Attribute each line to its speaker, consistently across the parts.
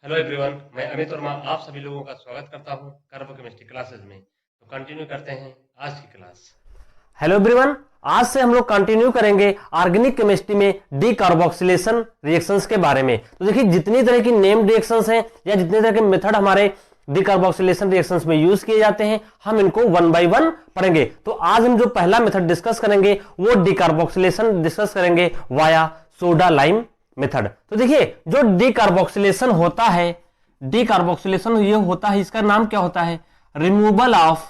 Speaker 1: Hello everyone, मैं अमित वर्मा आप सभी लोगों का स्वागत करता हूं कार्बो केमिस्ट्री क्लासेस में। तो कंटिन्यू करते हैं आज की क्लास।
Speaker 2: हेलो एवरीवन, आज से हम लोग कंटिन्यू करेंगे ऑर्गेनिक केमिस्ट्री में डीकार्बोक्सिलेशन रिएक्शंस के बारे में। तो देखिए, जितनी तरह की नेम्ड रिएक्शंस हैं या जितने तरह के मेथड हमारे डीकार्बोक्सिलेशन रिएक्शंस में यूज किए जाते हैं, हम इनको वन बाय वन पढ़ेंगे। तो आज हम जो पहला मेथड डिस्कस करेंगे वो डीकार्बोक्सिलेशन डिस्कस करेंगे वाया सोडा लाइम मेथड। तो देखिए, जो डीकार्बोक्सिलेशन होता है, डीकार्बोक्सिलेशन ये होता है, इसका नाम क्या होता है? Removal of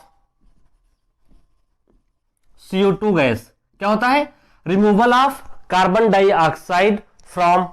Speaker 2: CO2 gas. क्या होता है? Removal of carbon dioxide from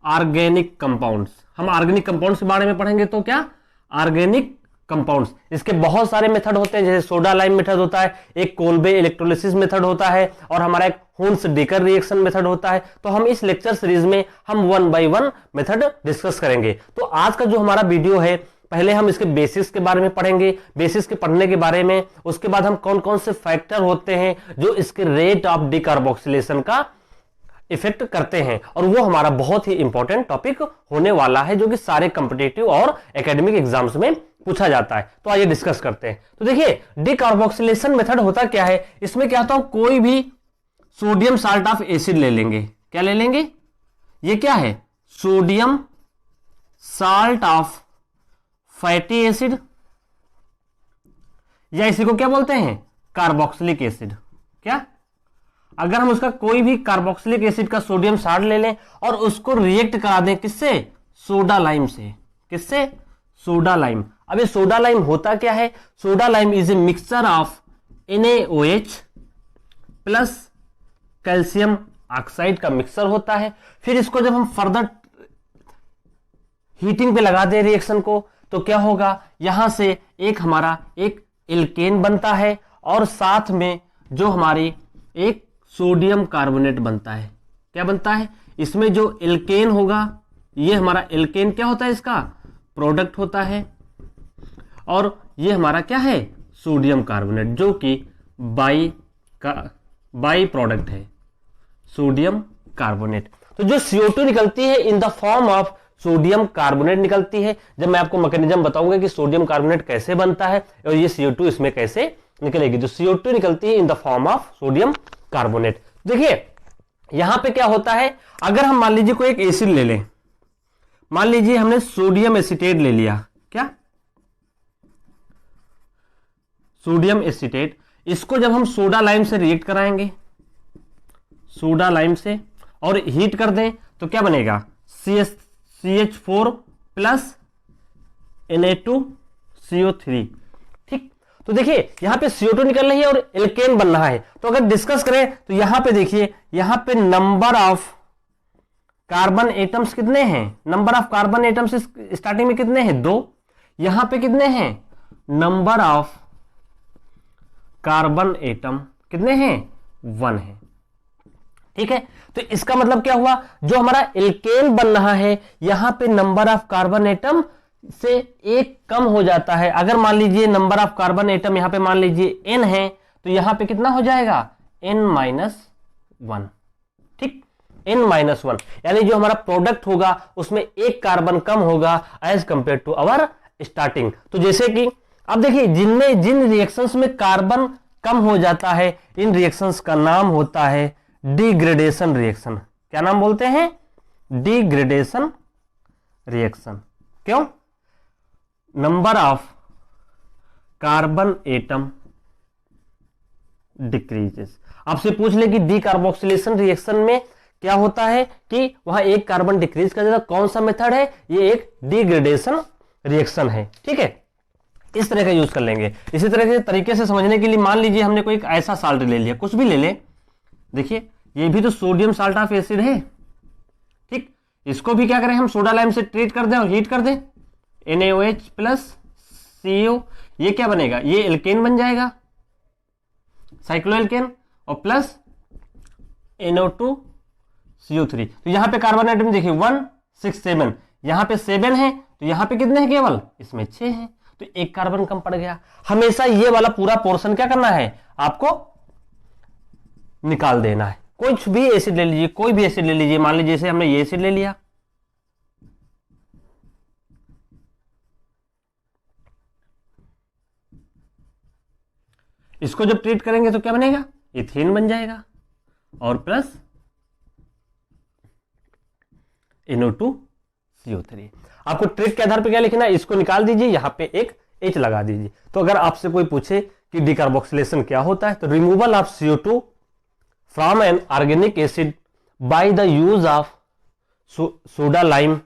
Speaker 2: organic compounds. हम ऑर्गेनिक कंपाउंड्स के बारे में पढ़ेंगे। तो क्या ऑर्गेनिक कंपाउंड्स, इसके बहुत सारे मेथड होते हैं, जैसे सोडा लाइम मेथड होता है, एक कोल्बे इलेक्ट्रोलिसिस मेथड होता है, और हमारा एक हुन्स डेकर रिएक्शन मेथड होता है। तो हम इस लेक्चर सीरीज में हम one by one method discuss करेंगे। तो आज का जो हमारा वीडियो है, पहले हम इसके बेसिक्स के बारे में पढ़ेंगे। बेसिक्स के पढ़ने के बारे में उसके बाद हम कौन कौन से फैक्टर होते हैं जो इसके रेट ऑफ डीकार्बोक्सिलेशन का इफेक्ट करते हैं, और वो हमारा बहुत ही इंपॉर्टेंट टॉपिक होने वाला है, जो कि सारे कॉम्पिटिटिव और एकेडमिक एग्जाम्स में पूछा जाता है। तो आइए डिस्कस करते हैं। तो देखिए, डीकार्बोक्सिलेशन मेथड होता क्या है? इसमें क्या होता है, कोई भी सोडियम साल्ट ऑफ एसिड ले लेंगे। क्या ले लेंगे? ये क्या है? Sodium salt of fatty acid, या इसी को क्या बोलते हैं? Carboxylic acid. क्या? अगर हम उसका कोई भी कार्बोक्सिलिक एसिड का सोडियम साल्ट ले लें और उसको रिएक्ट करा दें, किससे? सोडा लाइम से। किससे? Soda lime. अब ये सोडा लाइम होता क्या है? Soda lime is a mixture of NaOH plus calcium oxide का मिक्सचर होता है। फिर इसको जब हम फर्दर हीटिंग पे लगा दें रिएक्शन को, तो क्या होगा? यहां से एक हमारा एक एल्केन बनता है, और साथ में जो हमारी एक सोडियम कार्बोनेट बनता है। क्या बनता है? इसमें जो एल्केन होगा, ये हमारा एल्केन क्या होता है? इसका प्रोडक्ट होता है, और ये हमारा क्या है? सोडियम कार्बोनेट, जो कि बाई प्रोडक्ट है, सोडियम कार्बोनेट। तो जो CO2 निकलती है in the form of sodium carbonate निकलती है। जब मैं आपको मैकेनिज्म बताऊंगा कि सोडियम कार्बोनेट कैसे बनता है और ये CO2 इसमें कैसे निकलेगी, तो CO2 निकलती है in the form of sodium carbonate. देखिए, यहां पे क्या होता है, अगर हम मान लीजिए कोई एक एसिड ले लें, मान लीजिए हमने सोडियम एसीटेट ले लिया। क्या? Sodium acetate. इसको जब हम सोडा लाइम से रिएक्ट कराएंगे, सोडा लाइम से, और हीट कर दें, तो क्या बनेगा? CH4 plus Na2CO3। ठीक। तो देखिए, यहां पे CO2 निकल रही है और एल्केन बन रहा है। तो अगर डिस्कस करें तो यहां पे देखिए, यहां पे नंबर ऑफ कार्बन एटम्स कितने हैं? Number of carbon atoms starting में कितने हैं? 2। यहां पे कितने हैं? नंबर ऑफ कार्बन एटम कितने हैं? 1 है। ठीक है। तो इसका मतलब क्या हुआ? जो हमारा एल्केन बन रहा है, यहां पे नंबर ऑफ कार्बन एटम से एक कम हो जाता है। अगर मान लीजिए नंबर ऑफ कार्बन एटम यहां पे मान लीजिए n है, तो यहां पे कितना हो जाएगा? n-1। ठीक, n-1, यानी जो हमारा प्रोडक्ट होगा उसमें एक कार्बन कम होगा as compare to our starting. तो जैसे कि अब देखिए, जिन रिएक्शंस में कार्बन कम हो जाता है, इन रिएक्शंस का नाम होता है डिग्रेडेशन रिएक्शन। क्या नाम बोलते हैं? Degradation reaction. क्यों? Number of carbon atom decreases. आपसे पूछ ले कि डीकार्बोक्सिलेशन रिएक्शन में क्या होता है कि वहां एक कार्बन डिक्रीज कर देता, कौन सा मेथड है? ये एक डिग्रेडेशन रिएक्शन है। ठीक है, इस तरह का यूज कर लेंगे। इसी तरह के तरीके से समझने के लिए, मान लीजिए हमने कोई एक ऐसा साल्ट ले लिया, कुछ भी ले ले। देखिए, ये भी तो सोडियम साल्ट ऑफ एसिड है। ठीक, इसको भी क्या करें हम? सोडा लाइम से ट्रीट कर दें और हीट कर दें। NaOH प्लस CO, ये क्या बनेगा? ये एल्केन बन जाएगा, साइक्लोएल्केन, और प्लस NO2CO3। तो यहां पे कार्बन एटम देखिए 1 6 7, यहां पे 7 है, तो यहां पे कितने हैं? केवल इसमें 6 हैं, तो एक कार्बन कम पड़ गया। हमेशा ये वाला पूरा पोर्शन क्या करना है? आपको निकाल देना है। कुछ भी एसिड ले लीजिए, कोई भी एसिड ले लीजिए, मान लीजिए जैसे हमने ये एसिड ले लिया, इसको जब ट्रीट करेंगे तो क्या बनेगा, इथेन बन जाएगा और प्लस NO2CO3। आपको ट्रिक के आधार पर क्या लिखना है, इसको निकाल दीजिए, यहां पे एक H लगा दीजिए। तो अगर आपसे कोई पूछे कि डिकार्बोक्सिलेशन क्या होता है, तो removal of CO2 from an organic acid by the use of soda lime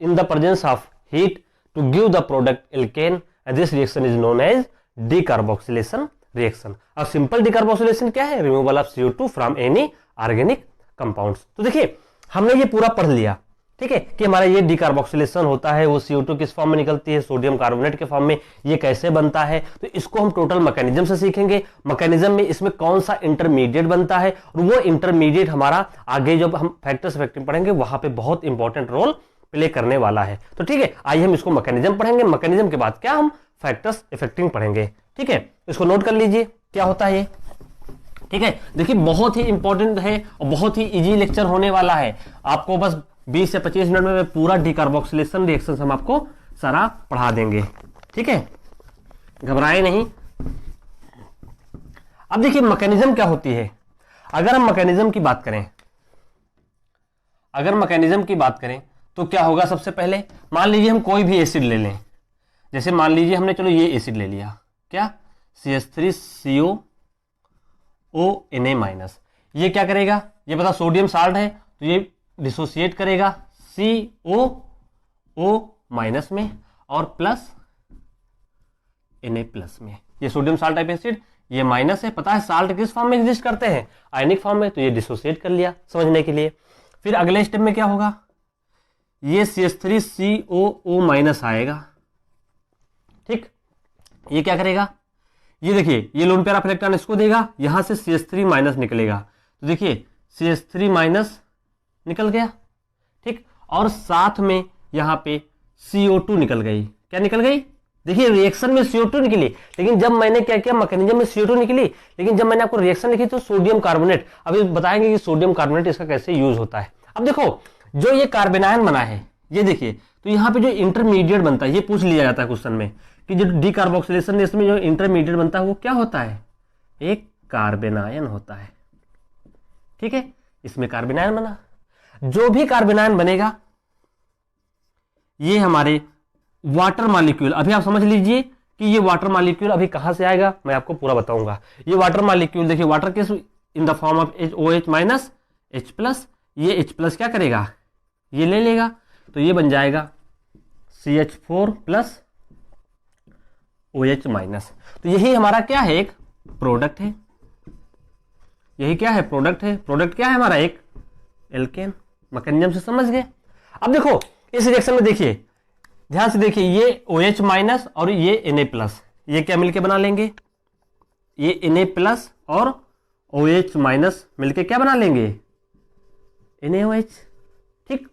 Speaker 2: in the presence of heat to give the product alkane, and this reaction is known as decarboxylation reaction। अब simple decarboxylation क्या है, removal of CO2 from any organic compounds. तो देखिए हमने ये पूरा पढ़ लिया, ठीक है, कि हमारा ये डिकार्बोक्सिलेशन होता है, वो CO2 किस फॉर्म में निकलती है, सोडियम कार्बोनेट के फॉर्म में, ये कैसे बनता है। तो इसको हम टोटल मैकेनिज्म से सीखेंगे। मैकेनिज्म में इसमें कौन सा इंटरमीडिएट बनता है, और वो इंटरमीडिएट हमारा आगे जब हम फैक्टर्स इफेक्टिव पढ़ेंगे वहां पे बहुत इंपॉर्टेंट रोल प्ले करने वाला है। तो ठीक है, आइए हम इसको मैकेनिज्म पढ़ेंगे, मैकेनिज्म के बाद क्या हम फैक्टर्स इफेक्टिंग पढ़ेंगे। ठीक है, इसको नोट कर लीजिए क्या होता है ये। ठीक है, देखिए बहुत ही इंपॉर्टेंट है और बहुत ही इजी लेक्चर होने वाला है। आपको बस 20 से 25 मिनट में पूरा डिकार्बोक्सिलेशन रिएक्शन हम आपको सारा पढ़ा देंगे। ठीक है, घबराए नहीं। अब देखिए मैकेनिज्म क्या होती है। अगर हम मैकेनिज्म की बात करें, तो क्या होगा, सबसे पहले मान लीजिए हम कोई भी एसिड ले लें, जैसे मान लीजिए हमने चलो ये एसिड ले लिया, क्या CH3COONA-। ये क्या करेगा, ये पता सोडियम साल्ट है तो ये डिसोसिएट करेगा COO- में और प्लस Na+ में। ये सोडियम साल्ट टाइप एसिड, ये माइनस है, पता है साल्ट किस फॉर्म में एग्जिस्ट करते हैं, आयनिक फॉर्म में, तो ये डिसोसिएट कर लिया समझने के लिए। फिर अगले स्टेप में क्या होगा, ये CH3COO- आएगा। ठीक, ये क्या करेगा, ये देखिए ये लोन पेयर ऑफ इलेक्ट्रॉन इसको देगा, यहां से CH3- निकलेगा, तो देखिए CH3- निकल गया। ठीक, और साथ में यहां पे CO2 निकल गई। क्या निकल गई, देखिए रिएक्शन में CO2 निकली, लेकिन जब मैंने क्या किया, मैकेनिज्म में CO2 निकली, लेकिन जब मैंने आपको रिएक्शन लिखी तो सोडियम कार्बोनेट। अभी बताएंगे कि सोडियम कार्बोनेट इसका कैसे यूज होता है। अब देखो जो ये कार्बेनायन बना है, ये देखिए, तो यहाँ पे जो इंटरमीडिएट बनता है, ये पूछ लिया जाता है क्वेश्चन में कि जो डिकार्बोक्सिलेशन में इसमें जो इंटरमीडिएट बनता है वो क्या होता है, एक कार्बेनायन होता है। ठीक है, इसमें कार्बेनायन बना, जो भी कार्बेनायन बनेगा ये हमारे वाटर मॉलिक्यूल, अभी आप समझ लीजिए कि ये वाटर मॉलिक्यूल अभी कहां से आएगा, मैं आपको पूरा बताऊंगा। ये वाटर मॉलिक्यूल देखिए, वाटर किस in the form of OH- H+, ये H+ क्या करेगा, ये ले लेगा, तो ये बन जाएगा CH4+ OH-। तो यही हमारा क्या है, एक प्रोडक्ट है। यही क्या है, प्रोडक्ट है। प्रोडक्ट क्या है हमारा, एक एल्केन। मैकेनिज्म से समझ गए। अब देखो इस रिएक्शन में देखिए, ध्यान से देखिए, ये OH- और ये Na+, ये क्या मिलके बना लेंगे, ये Na+ और OH- मिलके क्या बना लेंगे, NaOH। ठीक,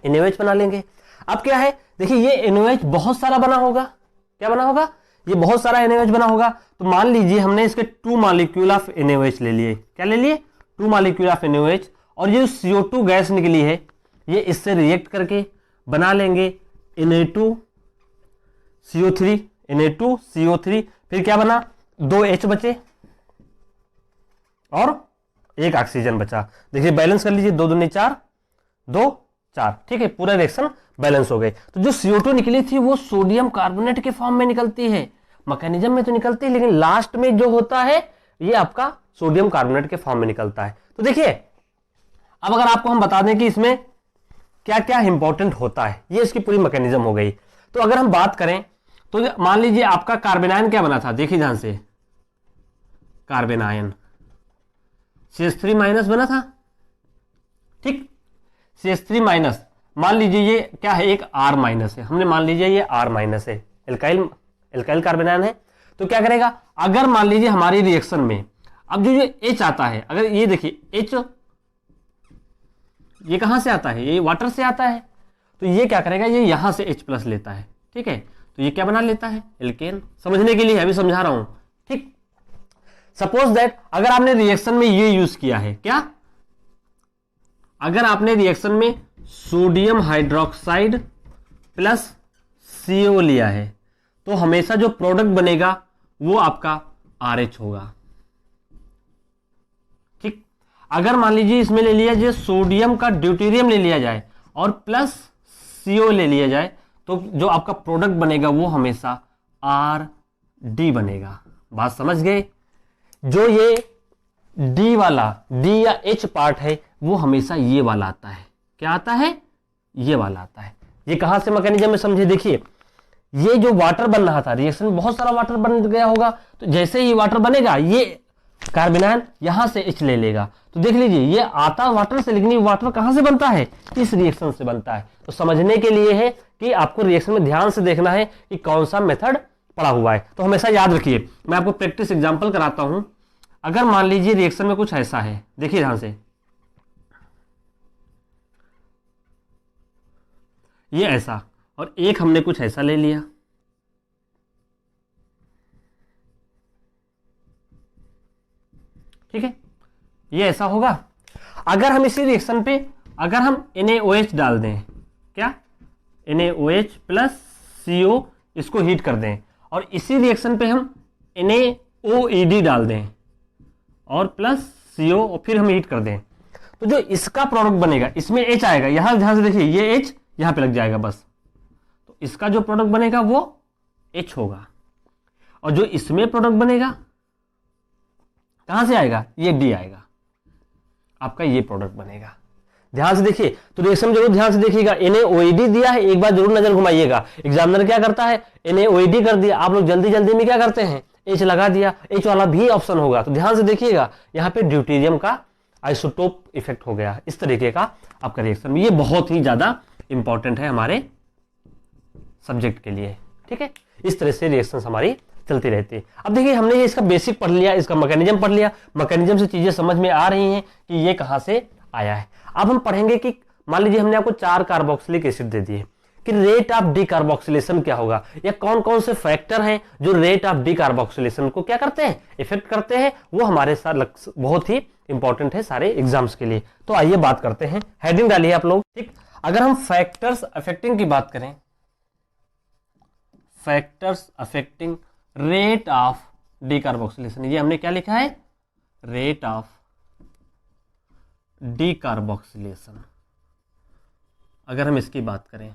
Speaker 2: NaOH बना लेंगे। अब क्या है, देखिए ये NaOH बहुत सारा बना होगा। क्या बना होगा, ये बहुत सारा NaOH बना होगा। तो मान लीजिए हमने इसके 2 मॉलिक्यूल ऑफ NaOH ले लिए। क्या ले लिए, 2 मॉलिक्यूल ऑफ NaOH, और ये CO2 गैस निकली है, ये इससे रिएक्ट करके बना लेंगे Na2CO3। फिर क्या बना, 2 H बचे और 1 ऑक्सीजन बचा। देखिए बैलेंस कर लीजिए, 2 दूनी 4, 2 4। ठीक है, पूरा रिएक्शन बैलेंस हो गए। तो जो CO2 निकली थी वो सोडियम कार्बोनेट के फॉर्म में निकलती है। मैकेनिज्म में तो निकलती है, लेकिन लास्ट में जो होता है ये आपका सोडियम कार्बोनेट के फॉर्म में निकलता है। तो देखिए अब अगर आपको हम बता दें कि इसमें क्या क्या इंपॉर्टेंट होता है, ये इसकी पूरी मैकेनिज्म हो गई। तो अगर हम बात करें तो मान लीजिए आपका कार्बेनायन क्या बना था, देखिए ध्यान से, कार्बेनायन CH3- बना था। ठीक, CH3- मान लीजिए ये क्या है, एक R- है। हमने मान लीजिए ये R- है, एल्काइल कार्बेनायन है। तो क्या करेगा, अगर मान लीजिए हमारी रिएक्शन में अब जो ये H आता है, अगर ये देखिए H ये कहां से आता है, ये वाटर से आता है, तो ये क्या करेगा, ये यहां से H+ लेता है। ठीक है, तो ये क्या बना लेता है, एल्केन। समझने के लिए अभी समझा रहा हूं। ठीक, सपोज दैट अगर आपने रिएक्शन में ये यूज किया है, क्या, अगर आपने रिएक्शन में सोडियम हाइड्रोक्साइड प्लस CO लिया है, तो हमेशा जो प्रोडक्ट बनेगा वो आपका RH होगा। ठीक, अगर मान लीजिए इसमें ले लिया जाए सोडियम का ड्यूटेरियम ले लिया जाए और प्लस CO ले लिया जाए, तो जो आपका प्रोडक्ट बनेगा वो हमेशा RD बनेगा। बात समझ गए? जो ये D वाला, D या H पार्ट है वो हमेशा ये वाला आता है। क्या आता है? ये वाला आता है। ये कहां से मैकेनिज्म में समझे? देखिए, ये जो वाटर बन रहा था, रिएक्शन में बहुत सारा वाटर बन गया होगा, तो जैसे ही वाटर बनेगा ये कार्बन यहां से H ले लेगा। तो देख लीजिए, ये आता वाटर से, लेकिन ये वाटर कहां से बनता है? इस रिएक्शन से बनता है। तो समझने के लिए है कि आपको रिएक्शन में ध्यान से देखना है कि कौन सा मेथड पड़ा हुआ है। तो हमेशा याद रखिए, मैं आपको प्रैक्टिस एग्जांपल कराता हूं। अगर मान लीजिए रिएक्शन में कुछ ऐसा है, देखिए ध्यान से, ये ऐसा, और एक हमने कुछ ऐसा ले लिया, ठीक है, ये ऐसा होगा। अगर हम इसी रिएक्शन पे अगर हम NaOH डाल दें, क्या NaOH प्लस CO, इसको हीट कर दें, और इसी रिएक्शन पे हम NaOED डाल दें और प्लस CO, और फिर हम हीट कर दें, तो जो इसका प्रोडक्ट बनेगा, इसमें H आएगा, यहां ध्यान से देखिए, ये H यहां पे लग जाएगा बस, तो इसका जो प्रोडक्ट बनेगा वो H होगा, और जो इसमें प्रोडक्ट बनेगा कहां से आएगा? ये D आएगा, आपका ये प्रोडक्ट बनेगा। ध्यान से देखिए, तो रिएक्शन जरूर ध्यान से देखिएगा। NaOED दिया है, एक बार जरूर नजर घुमाइएगा। एग्जामिनर क्या करता है? NaOED कर दिया, आप लोग जल्दी जल्दी में क्या करते हैं? H लगा दिया, H वाला भी ऑप्शन होगा। तो ध्यान से देखिएगा, यहाँ पे ड्यूटेरियम का आइसोटोप इफेक्ट हो गया, इस तरीके का आपका रिएक्शन में। ये बहुत ही ज्यादा इंपॉर्टेंट है हमारे सब्जेक्ट के लिए, ठीक है। इस तरह से रिएक्शन हमारी चलती रहती है। अब देखिए, हमने ये इसका बेसिक पढ़ लिया, इसका मैकेनिज्म पढ़ लिया, मैकेनिज्म से चीजें समझ में आ रही हैं कि ये कहां से आया है। अब हम पढ़ेंगे कि मान लीजिए हमने आपको 4 कार्बोक्सिलिक एसिड दे दिए, कि रेट ऑफ डीकार्बोक्सिलेशन क्या होगा, या कौन कौन से फैक्टर हैं जो रेट ऑफ डीकार्बोक्सिलेशन को क्या करते हैं? इफेक्ट करते हैं। वो हमारे साथ बहुत ही इंपॉर्टेंट है सारे एग्जाम्स के लिए। तो आइए बात करते हैं, हेडिंग डालिए आप लोग, ठीक। अगर हम फैक्टर्स अफेक्टिंग की बात करें, factors affecting rate of decarboxylation, ये हमने क्या लिखा है? Rate of decarboxylation. अगर हम इसकी बात करें,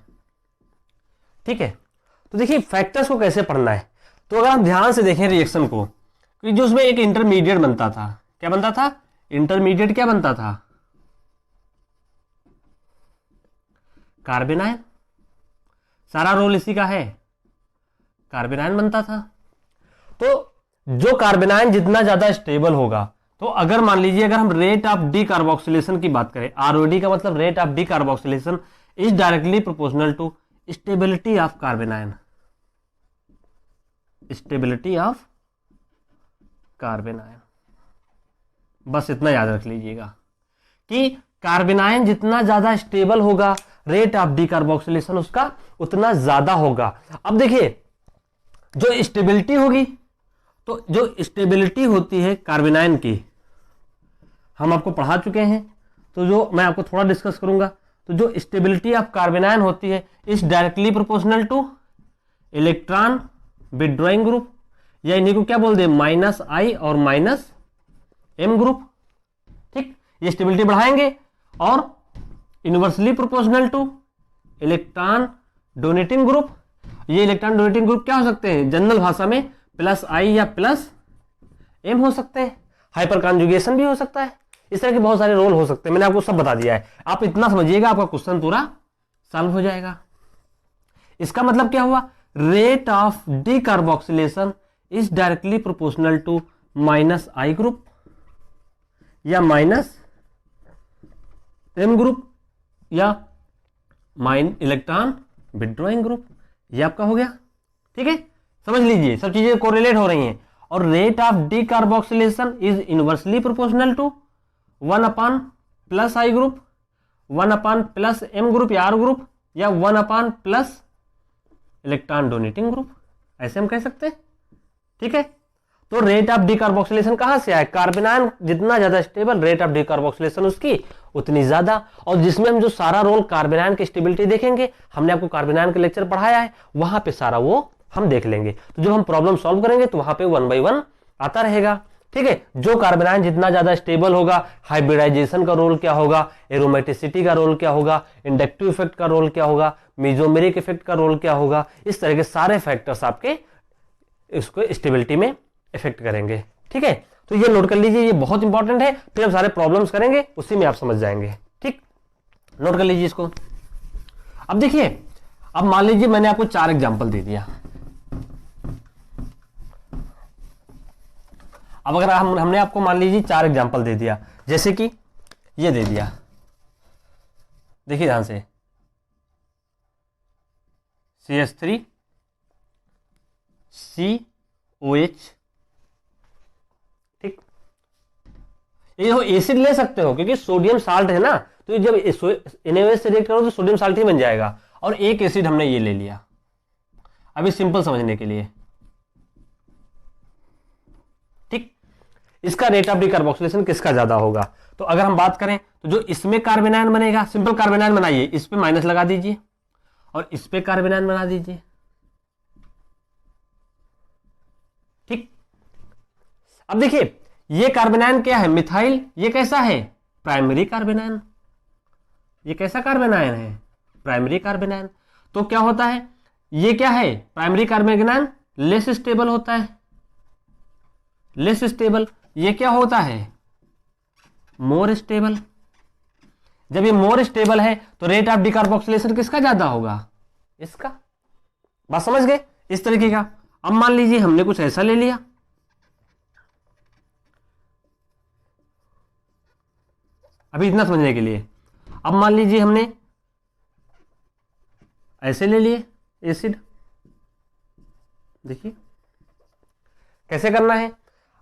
Speaker 2: ठीक है, तो देखिए फैक्टर्स को कैसे पढ़ना है। तो अगर हम ध्यान से देखें रिएक्शन को, कि जो उसमें एक इंटरमीडिएट बनता था, क्या बनता था? इंटरमीडिएट क्या बनता था? Carbon ion. सारा रोल इसी का है, कार्बन आयन बनता था। तो जो कार्बन आयन जितना ज्यादा स्टेबल होगा, तो अगर मान लीजिए अगर हम रेट ऑफ डीकार्बोक्सिलेशन की बात करें, ROD का मतलब rate of decarboxylation is directly proportional to stability of carbon ion, stability of carbon ion. बस इतना याद रख लीजिएगा कि कार्बन आयन जितना ज्यादा स्टेबल होगा, रेट ऑफ डीकार्बोक्सिलेशन उसका उतना ज्यादा होगा। अब देखिए, जो स्टेबिलिटी होगी, तो जो स्टेबिलिटी होती है कार्बन आयन की, हम आपको पढ़ा चुके हैं, तो जो मैं आपको थोड़ा डिस्कस करूंगा, तो जो स्टेबिलिटी ऑफ कार्बन आयन होती है is directly proportional two electron withdrawing group, या इन्हीं को क्या बोल दे? -I और -M ग्रुप, ठीक। ये स्टेबिलिटी बढ़ाएंगे, और inversely proportional two electron donating group. ये इलेक्ट्रॉन डोनेटिंग ग्रुप क्या हो सकते हैं? जनरल भाषा में +I या +M हो सकते हैं, हाइपर कॉन्जुगेशन भी हो सकता है, इस तरह के बहुत सारे रोल हो सकते हैं। मैंने आपको सब बता दिया है, आप इतना समझिएगा, आपका क्वेश्चन पूरा सॉल्व हो जाएगा। इसका मतलब क्या हुआ? Rate of decarboxylation is directly proportional to -I group या -M ग्रुप या इलेक्ट्रॉन विथड्रॉइंग ग्रुप। ये आपका हो गया, ठीक है। समझ लीजिए, सब चीजें कोरिलेट हो रही हैं। और rate of decarboxylation is inversely proportional to 1/+I group, 1/+M group या R ग्रुप, या 1/+ इलेक्ट्रॉन डोनेटिंग ग्रुप, ऐसे हम कह सकते हैं, ठीक है। तो रेट ऑफ डीकार्बोक्सिलेशन कहां से आया? कार्बन आयन जितना ज्यादा स्टेबल, रेट ऑफ डीकार्बोक्सिलेशन उसकी उतनी ज्यादा। और जिसमें हम जो सारा रोल कार्बन आयन की स्टेबिलिटी देखेंगे, हमने आपको कार्बन आयन का लेक्चर पढ़ाया है, वहां पे सारा वो हम देख लेंगे। तो जब हम प्रॉब्लम सॉल्व करेंगे तो वहां पे 1 by 1 आता रहेगा। ठीक है, जो कार्बन आयन जितना ज्यादा स्टेबल होगा, हाइब्रिडाइजेशन का रोल क्या होगा, एरोमेटिसिटी का रोल क्या होगा, इंडक्टिव इफेक्ट का रोल क्या होगा, मेसोमेरिक इफेक्ट का रोल क्या होगा, इस तरह के सारे फैक्टर्स आपके इसको स्टेबिलिटी में इफेक्ट करेंगे। ठीक है, तो ये नोट कर लीजिए, ये बहुत इंपॉर्टेंट है। फिर हम सारे प्रॉब्लम्स करेंगे, उसी में आप समझ जाएंगे। ठीक, नोट कर लीजिए इसको। अब देखिए, अब मान लीजिए मैंने आपको 4 एग्जाम्पल दे दिया। अब अगर हमने आपको मान लीजिए 4 एग्जाम्पल दे दिया, जैसे कि ये दे दिया, देखिए ध्यान से, CH3 COH। ठीक, ये हो एसिड ले सकते हो क्योंकि सोडियम साल्ट है ना, तो जब NaOH से रिएक्ट करो तो सोडियम साल्ट ही बन जाएगा। और एक एसिड हमने ये ले लिया, अभी सिंपल समझने के लिए। ठीक, इसका रेट ऑफ डिकार्बोक्सिलेशन किसका ज्यादा होगा? तो अगर हम बात करें तो जो इसमें कार्बन आयन बनेगा, सिंपल कार्बन आयन बनाइए, इस पे माइनस लगा दीजिए और इस पे कार्बन आयन बना दीजिए। ठीक, अब देखिए ये कार्बन आयन क्या है? मिथाइल। ये कैसा है? Primary carbon ion. ये कैसा कार्बन आयन है? Primary carbon ion. तो क्या होता है, ये क्या है? Primary carbon ion less stable होता है, लेस स्टेबल। ये क्या होता है? More stable. जब ये मोर स्टेबल है तो रेट ऑफ डिकार्बोक्सिलेशन किसका ज्यादा होगा? इसका। बात समझ गए? इस तरीके का। अब मान लीजिए हमने कुछ ऐसा ले लिया, अभी इतना समझने के लिए। अब मान लीजिए हमने ऐसे ले लिए एसिड। देखिए कैसे करना है,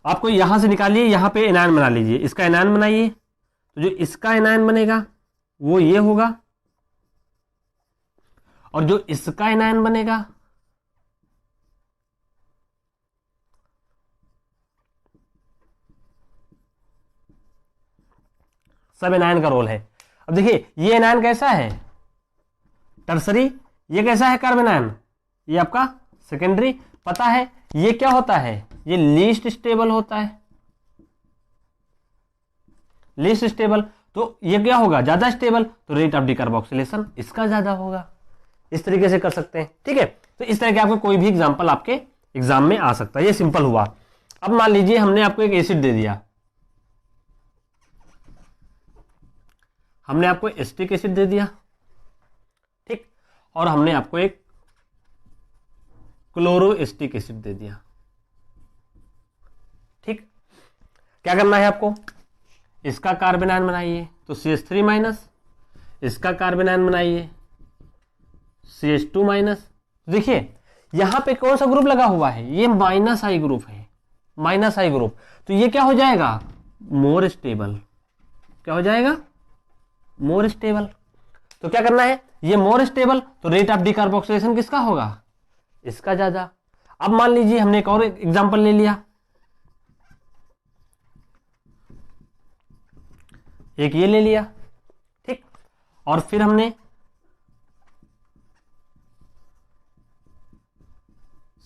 Speaker 2: आपको यहां से निकालिए, यहां पे एनायन बना लीजिए, इसका एनायन बनाइए। तो जो इसका एनायन बनेगा वो ये होगा, और जो इसका एनायन बनेगा सब एनायन का रोल है। अब देखिए ये एनायन कैसा है? टर्सरी। ये कैसा है कार्बन आयन? ये आपका सेकेंडरी। पता है ये क्या होता है? ये लीस्ट स्टेबल होता है, लीस्ट स्टेबल। तो ये क्या होगा? ज्यादा स्टेबल, तो रेट ऑफ डिकार्बोक्सिलेशन इसका ज्यादा होगा। इस तरीके से कर सकते हैं। ठीक है, तो इस तरह के आपको कोई भी एग्जांपल आपके एग्जाम में आ सकता है। ये सिंपल हुआ। अब मान लीजिए हमने आपको एक एसिड दे दिया, हमने आपको एसिटिक एसिड दे दिया। ठीक, और हमने आपको एक क्लोरोएसिटिक एसिड दे दिया। ठीक, क्या करना है आपको? इसका कार्बन आयन बनाइए तो CH3 माइनस, इसका कार्बन आयन बनाइए CH2 माइनस। देखिए यहां पे कौन सा ग्रुप लगा हुआ है? ये माइनस आई ग्रुप है, माइनस आई ग्रुप। तो ये क्या हो जाएगा? More stable. क्या हो जाएगा? More stable. तो क्या करना है? ये मोर स्टेबल, तो रेट ऑफ डिकार्बोक्सिलेशन किसका होगा? इसका ज्यादा। अब मान लीजिए हमने एक और एग्जांपल ले लिया, एक ये ले लिया। ठीक, और फिर हमने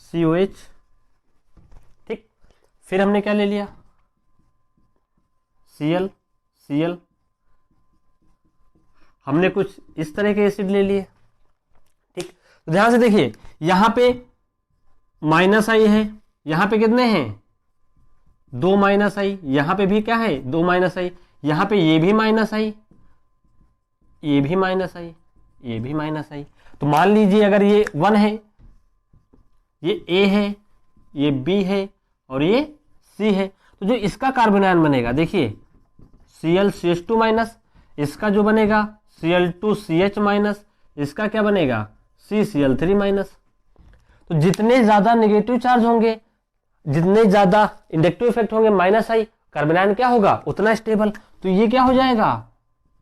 Speaker 2: COH। ठीक, फिर हमने क्या ले लिया? Cl। हमने कुछ इस तरह के एसिड ले लिए। ठीक, तो ध्यान से देखिए, यहां पे माइनस आई है, यहां पे कितने हैं? 2 माइनस आई। यहां पे भी क्या है? 2 माइनस आई। यहां पे ये भी माइनस आई, ये भी माइनस आई, ये भी माइनस आई। तो मान लीजिए अगर ये 1 है, ये A है, ये B है और ये C है, तो जो इसका कार्बन आयन बनेगा, देखिए ClCH2 माइनस, इसका जो बनेगा Cl2CH माइनस, इसका क्या बनेगा? CCl3 minus. तो जितने ज्यादा नेगेटिव चार्ज होंगे, जितने ज्यादा इंडक्टिव इफेक्ट होंगे, माइनस आई, कार्बन आयन क्या होगा? उतना स्टेबल। तो ये क्या हो जाएगा?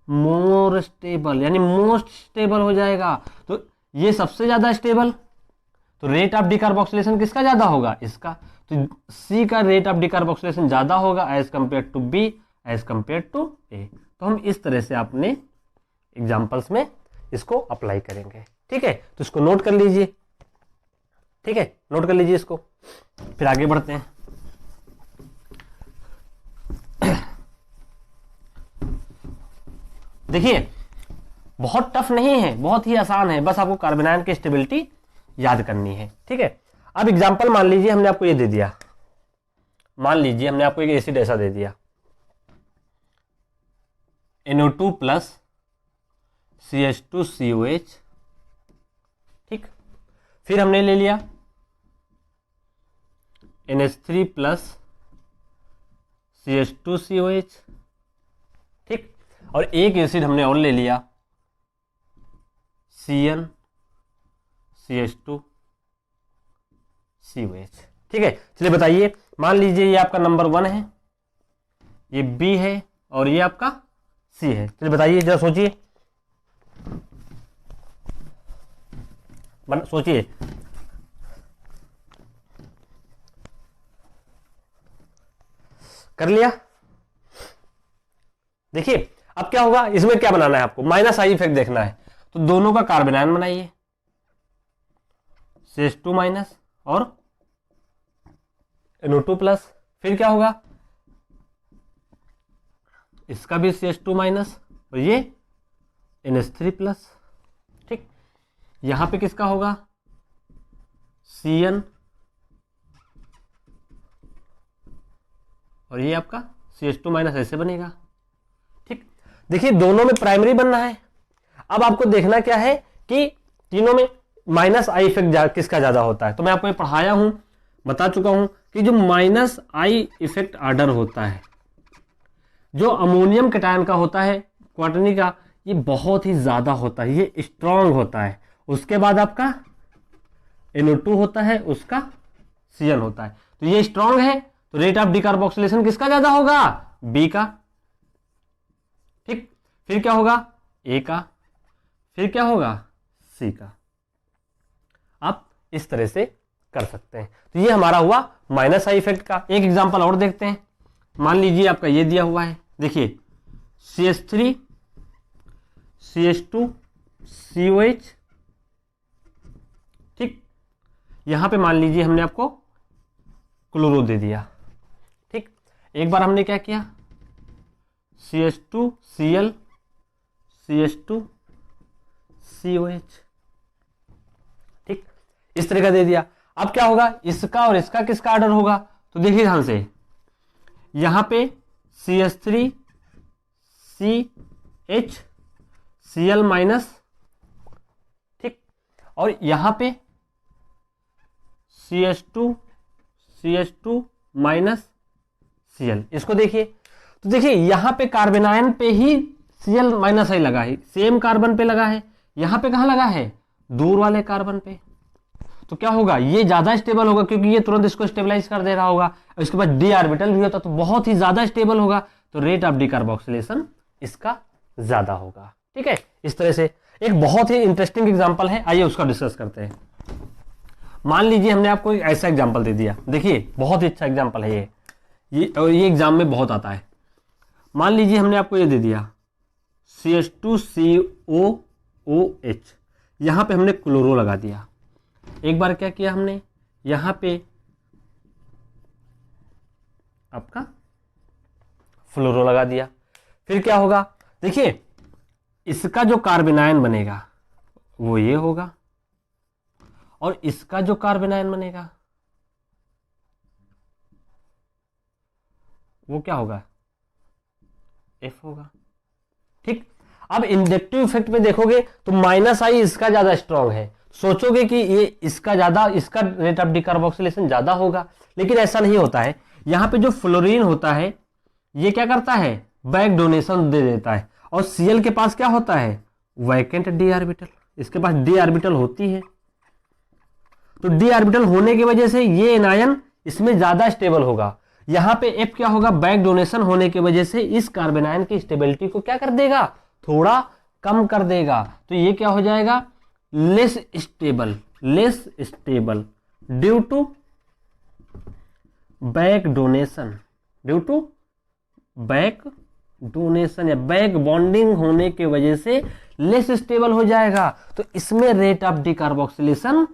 Speaker 2: मोर स्टेबल, यानी मोस्ट स्टेबल हो जाएगा। तो ये सबसे ज्यादा स्टेबल, तो रेट ऑफ डिकार्बोक्सिलेशन किसका ज्यादा होगा? इसका। तो सी का रेट ऑफ डिकार्बोक्सिलेशन ज्यादा होगा as compare to B, as compare to A. तो हम इस तरह से अपने एग्जाम्पल्स में इसको अप्लाई करेंगे। ठीक है, तो इसको नोट कर लीजिए। ठीक। ठीक है, नोट कर लीजिए इसको, फिर आगे बढ़ते हैं। देखिए बहुत टफ नहीं है, बहुत ही आसान है, बस आपको कार्बन आयन की स्टेबिलिटी याद करनी है। ठीक है, अब एग्जांपल मान लीजिए हमने आपको ये दे दिया, मान लीजिए हमने आपको एक एसिड ऐसा दे दिया NO2 प्लस CH2COH, ठीक, फिर हमने ले लिया NH3 प्लस CH2COH, ठीक, और एक एसिड हमने और ले लिया CN CH2COH। ठीक है, चलिए बताइए, मान लीजिए ये आपका नंबर 1 है, ये B है और ये आपका C है। चलिए बताइए, जरा सोचिए, सोचिए, कर लिया। देखिए अब क्या होगा, इसमें क्या बनाना है आपको, माइनस आई इफेक्ट देखना है, तो दोनों का कार्बन आयन बनाइए, CH2 माइनस और NO2 प्लस, फिर क्या होगा, इसका भी CH2 माइनस और ये NH3 प्लस, ठीक, यहां पे किसका होगा CN और ये आपका CH2 माइनस, ऐसे बनेगा। ठीक, देखिए दोनों में प्राइमरी बनना है। अब आपको देखना क्या है कि तीनों में माइनस आई इफेक्ट किसका ज्यादा होता है, तो मैं आपको ये पढ़ाया हूं, बता चुका हूं कि जो माइनस आई इफेक्ट आर्डर होता है, जो अमोनियम कैटायन का होता है, क्वार्टनी का, ये बहुत ही ज्यादा होता है, ये स्ट्रांग होता है। उसके बाद आपका NO2 होता है, उसका CN होता है, तो ये स्ट्रांग है, तो रेट ऑफ डिकार्बोक्सिलेशन किसका ज्यादा होगा, बी का। ठीक, फिर क्या होगा, ए का, फिर क्या होगा, सी का। आप इस तरह से कर सकते हैं। तो ये हमारा हुआ माइनस आई इफेक्ट का। एक एग्जांपल और देखते हैं, मान लीजिए आपका ये दिया हुआ है, देखिए CH3 CH2 COH, ठीक, यहां पे मान लीजिए हमने आपको क्लोरो दे दिया, ठीक, एक बार हमने क्या किया, CH2 Cl CH2 COH, ठीक, इस तरह का दे दिया। अब क्या होगा, इसका और इसका किसका ऑर्डर होगा, तो देखिए ध्यान से, यहां पे CH3 CH Cl माइनस, ठीक, और यहां पे CH2 माइनस Cl, इसको देखिए, तो देखिए यहां पे कार्बन आयन पे ही Cl माइनस आई लगा है, सेम कार्बन पे लगा है, यहां पे कहां लगा है, दूर वाले कार्बन पे, तो क्या होगा, ये ज्यादा स्टेबल होगा क्योंकि ये तुरंत इसको स्टेबलाइज कर दे रहा होगा, इसके बाद डी ऑर्बिटल भी होता तो बहुत ही ज्यादा स्टेबल होगा, तो रेट ऑफ डिकार्बोक्सिलेशन इसका ज्यादा होगा। ठीक है, इस तरह से एक बहुत ही इंटरेस्टिंग एग्जांपल है, आइए उसका डिस्कस करते हैं। मान लीजिए हमने आपको एक ऐसा एग्जांपल दे दिया, देखिए बहुत ही अच्छा एग्जांपल है ये एग्जाम में बहुत आता है। मान लीजिए हमने आपको ये दे दिया CH2COOH, यहां पे हमने क्लोरो लगा दिया, एक बार क्या किया हमने, यहां पे आपका फ्लोरो लगा दिया, फिर क्या होगा, देखिए इसका जो कार्बन आयन बनेगा वो ये होगा, और इसका जो कार्बन आयन बनेगा वो क्या होगा, F होगा। ठीक, अब इंडक्टिव इफेक्ट में देखोगे तो माइनस आई इसका ज्यादा स्ट्रांग है, सोचोगे कि ये इसका ज्यादा, इसका रेट ऑफ डिकार्बोक्सिलेशन ज्यादा होगा, लेकिन ऐसा नहीं होता है। यहां पे जो फ्लोरीन होता है ये क्या करता है, बैक डोनेशन दे देता है, और Cl के पास क्या होता है, वैकेंट डी ऑर्बिटल, इसके पास डी ऑर्बिटल होती है, तो डी ऑर्बिटल होने की वजह से ये एनायन इसमें ज्यादा स्टेबल होगा। यहां पे F क्या होगा, बैक डोनेशन होने की वजह से इस कार्बन आयन की स्टेबिलिटी को क्या कर देगा, थोड़ा कम कर देगा, तो ये क्या हो जाएगा, less stable due to back donation या बैक बॉन्डिंग होने की वजह से लेस स्टेबल हो जाएगा, तो इसमें रेट ऑफ डिकार्बोक्सिलेशन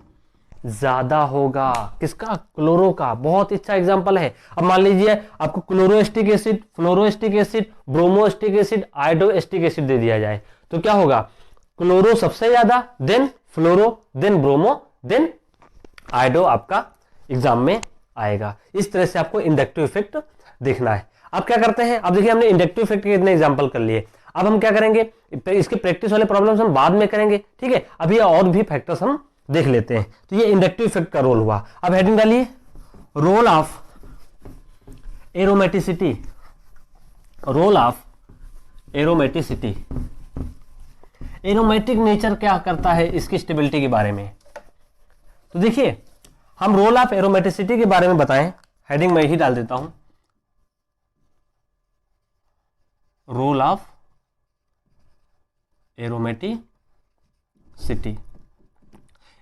Speaker 2: ज्यादा होगा। किसका? क्लोरो का। बहुत अच्छा एग्जांपल है। अब मान लीजिए आपको क्लोरोएस्टिक एसिड, फ्लोरोएस्टिक एसिड, ब्रोमोएस्टिक एसिड, आयोडोएस्टिक एसिड दे दिया जाए तो क्या होगा? क्लोरो सबसे ज्यादा, देन फ्लोरो, देन ब्रोमो, देन आयोडो आपका एग्जाम में आएगा। इस तरह से आपको इंडक्टिव इफेक्ट देखना है। अब क्या करते हैं? अब देखिए हमने इंडक्टिव इफेक्ट के इतने एग्जांपल कर लिए। अब हम क्या करेंगे? इसके प्रैक्टिस वाले प्रॉब्लम्स हम बाद में करेंगे, ठीक है। अभी और भी फैक्टर्स हम देख लेते हैं। तो ये इंडक्टिव इफेक्ट का रोल हुआ। अब हेडिंग डालिए, role of aromaticity. Role of aromaticity. Aromatic nature क्या करता है इसकी स्टेबिलिटी के बारे में। तो देखिए हम रोल ऑफ एरोमेटिसिटी के बारे में बताएं। हेडिंग मैं ही डाल देता हूं, रोल ऑफ एरोमेटिसिटी।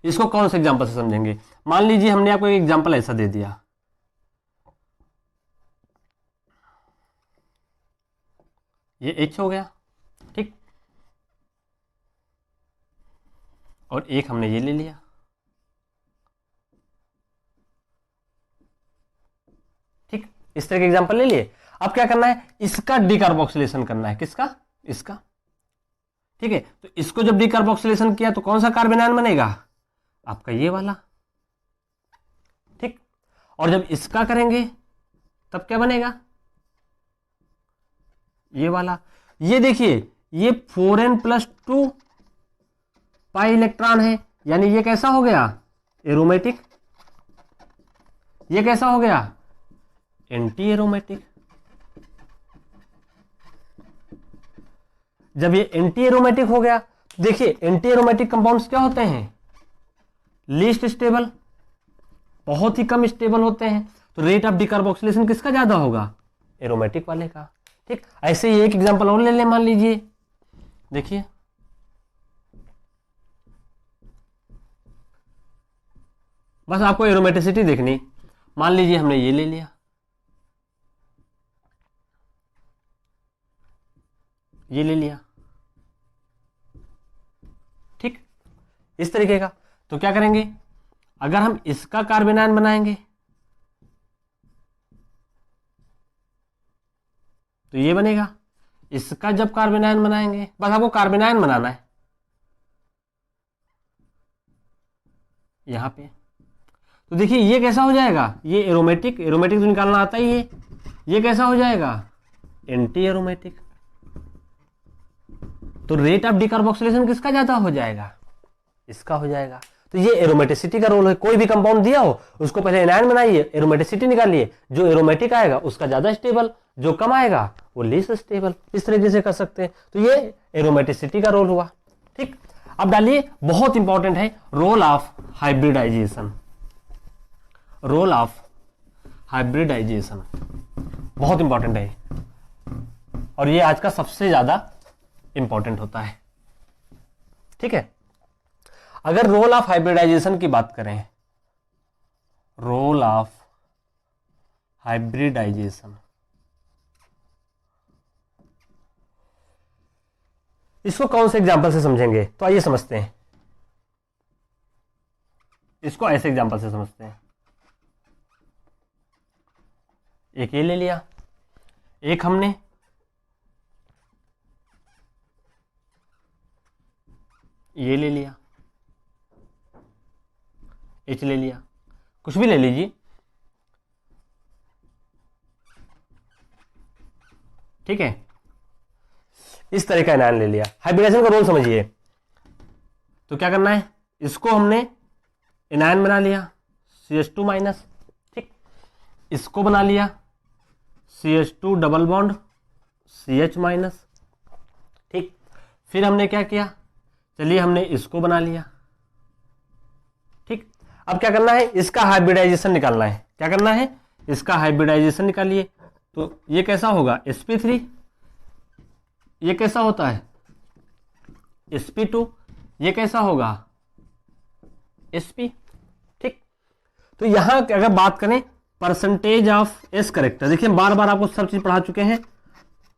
Speaker 2: इसको कौन से एग्जांपल से समझेंगे? मान लीजिए हमने आपको एक एग्जांपल ऐसा दे दिया, ये H हो गया, ठीक, और एक हमने ये ले लिया, ठीक। इस तरह के एग्जांपल ले लिए। अब क्या करना है? इसका डीकार्बोक्सिलेशन करना है। किसका? इसका, ठीक है। तो इसको जब डीकार्बोक्सिलेशन किया तो कौन सा कार्बन आयन बनेगा? आपका ये वाला, ठीक। और जब इसका करेंगे तब क्या बनेगा? ये वाला। ये देखिए ये 4n+2 पाई इलेक्ट्रॉन है, यानी ये कैसा हो गया? एरोमेटिक। ये कैसा हो गया? Anti aromatic. जब ये एंटी एरोमेटिक हो गया, देखिए एंटी एरोमेटिक कंपाउंड्स क्या होते हैं? लीस्ट स्टेबल, बहुत ही कम स्टेबल होते हैं। तो रेट ऑफ डीकार्बोक्सिलेशन किसका ज्यादा होगा? एरोमेटिक वाले का, ठीक। ऐसे ही एक एग्जांपल और ले लें। मान लीजिए, देखिए बस आपको एरोमेटिसिटी देखनी। मान लीजिए हमने ये ले लिया, ये ले लिया, ठीक, इस तरीके का। तो क्या करेंगे? अगर हम इसका कार्बन आयन बनाएंगे तो ये बनेगा। इसका जब कार्बन आयन बनाएंगे, बस आपको कार्बन आयन बनाना है यहां पे। तो देखिए ये कैसा हो जाएगा? ये एरोमेटिक, एरोमेटिक तो निकालना आता ही है। ये कैसा हो जाएगा? Anti aromatic. तो रेट ऑफ डीकार्बोक्सिलेशन किसका ज्यादा हो जाएगा? इसका हो जाएगा। तो ये एरोमेटिसिटी का रोल है। कोई भी कंपाउंड दिया हो उसको पहले एनायन बनाइए, एरोमेटिसिटी निकालिए। जो एरोमेटिक आएगा उसका ज्यादा स्टेबल, जो कम आएगा वो लीस्ट स्टेबल। इस तरीके से कर सकते हैं। तो ये एरोमेटिसिटी का रोल हुआ, ठीक। अब डालिए, बहुत इंपॉर्टेंट है, role of hybridisation. Role of hybridisation बहुत इंपॉर्टेंट है, और ये आज का सबसे ज्यादा इंपॉर्टेंट होता है, ठीक है। अगर रोल ऑफ हाइब्रिडाइजेशन की बात करें, रोल ऑफ हाइब्रिडाइजेशन, इसको कौन से एग्जांपल से समझेंगे? तो आइए समझते हैं। इसको ऐसे एग्जांपल से समझते हैं। एक ये ले लिया, एक हमने ये ले लिया, H ले लिया, कुछ भी ले लीजिए, ठीक है। इस तरह का एनायन ले लिया। हाइब्रिडाइजेशन का रोल समझिए। तो क्या करना है? इसको हमने एनायन बना लिया CH2-, ठीक। इसको बना लिया CH2 डबल बॉन्ड CH-, ठीक। फिर हमने क्या किया? चलिए हमने इसको बना लिया, ठीक। अब क्या करना है? इसका हाइब्रिडाइजेशन निकालना है। क्या करना है? इसका हाइब्रिडाइजेशन निकालिए। तो ये कैसा होगा? sp3। ये कैसा होता है? sp2। ये कैसा होगा? sp, ठीक। तो यहां अगर बात करें परसेंटेज ऑफ एस करेक्टर, देखिए बार बार आपको सब चीज पढ़ा चुके हैं,